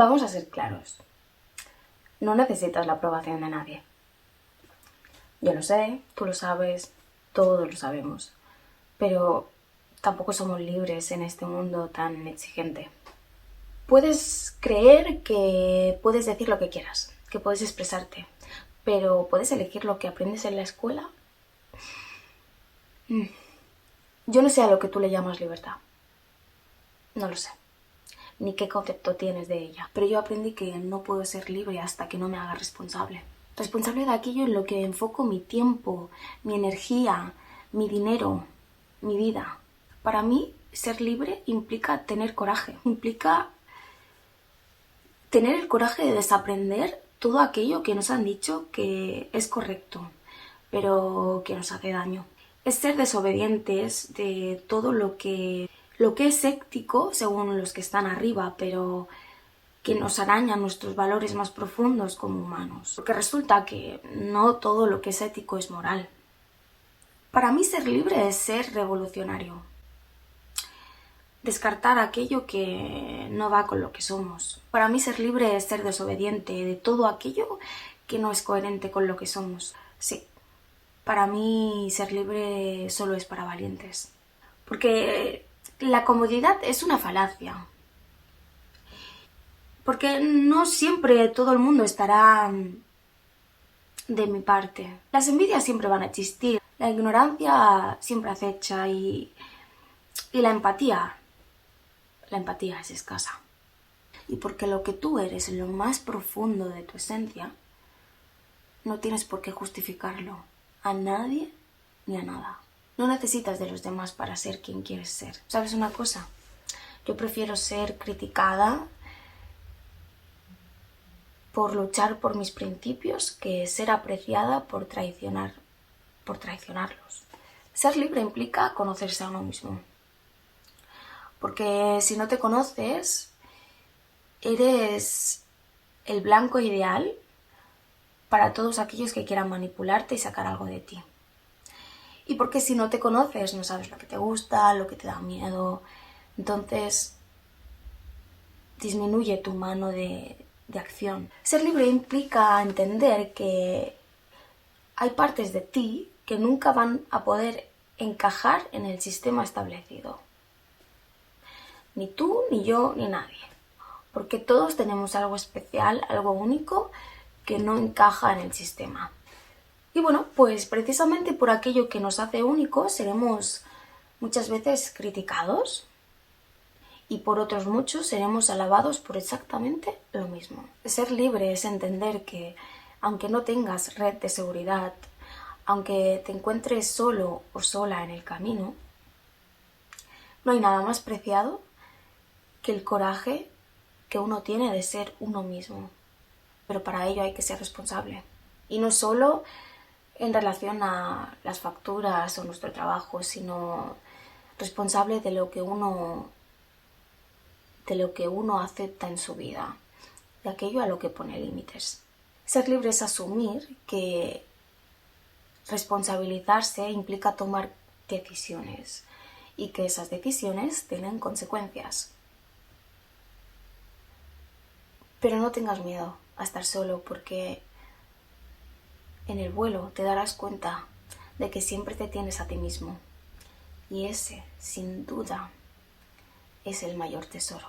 Vamos a ser claros. No necesitas la aprobación de nadie. Yo lo sé, tú lo sabes, todos lo sabemos. Pero tampoco somos libres en este mundo tan exigente. Puedes creer que puedes decir lo que quieras, que puedes expresarte, pero ¿puedes elegir lo que aprendes en la escuela? Yo no sé a lo que tú le llamas libertad. No lo sé. Ni qué concepto tienes de ella. Pero yo aprendí que no puedo ser libre hasta que no me haga responsable. Responsable de aquello en lo que enfoco mi tiempo, mi energía, mi dinero, mi vida. Para mí, ser libre implica tener coraje. Implica tener el coraje de desaprender todo aquello que nos han dicho que es correcto, pero que nos hace daño. Es ser desobedientes de todo lo que es ético según los que están arriba, pero que nos arañan nuestros valores más profundos como humanos. Porque resulta que no todo lo que es ético es moral. Para mí ser libre es ser revolucionario. Descartar aquello que no va con lo que somos. Para mí ser libre es ser desobediente de todo aquello que no es coherente con lo que somos. Sí, para mí ser libre solo es para valientes. Porque la comodidad es una falacia. Porque no siempre todo el mundo estará de mi parte. Las envidias siempre van a existir. La ignorancia siempre acecha y la empatía es escasa. Y porque lo que tú eres en lo más profundo de tu esencia, no tienes por qué justificarlo a nadie ni a nada. No necesitas de los demás para ser quien quieres ser. ¿Sabes una cosa? Yo prefiero ser criticada por luchar por mis principios que ser apreciada por traicionarlos. Ser libre implica conocerse a uno mismo. Porque si no te conoces, eres el blanco ideal para todos aquellos que quieran manipularte y sacar algo de ti. Y porque si no te conoces, no sabes lo que te gusta, lo que te da miedo. Entonces, disminuye tu mano de acción. Ser libre implica entender que hay partes de ti que nunca van a poder encajar en el sistema establecido. Ni tú, ni yo, ni nadie. Porque todos tenemos algo especial, algo único, que no encaja en el sistema. Y bueno, pues precisamente por aquello que nos hace únicos seremos muchas veces criticados y por otros muchos seremos alabados por exactamente lo mismo. Ser libre es entender que aunque no tengas red de seguridad, aunque te encuentres solo o sola en el camino, no hay nada más preciado que el coraje que uno tiene de ser uno mismo. Pero para ello hay que ser responsable. Y no solo en relación a las facturas o nuestro trabajo, sino responsable de lo que uno acepta en su vida, de aquello a lo que pone límites. Ser libre es asumir que responsabilizarse implica tomar decisiones y que esas decisiones tienen consecuencias. Pero no tengas miedo a estar solo, porque en el vuelo te darás cuenta de que siempre te tienes a ti mismo. Y ese, sin duda, es el mayor tesoro.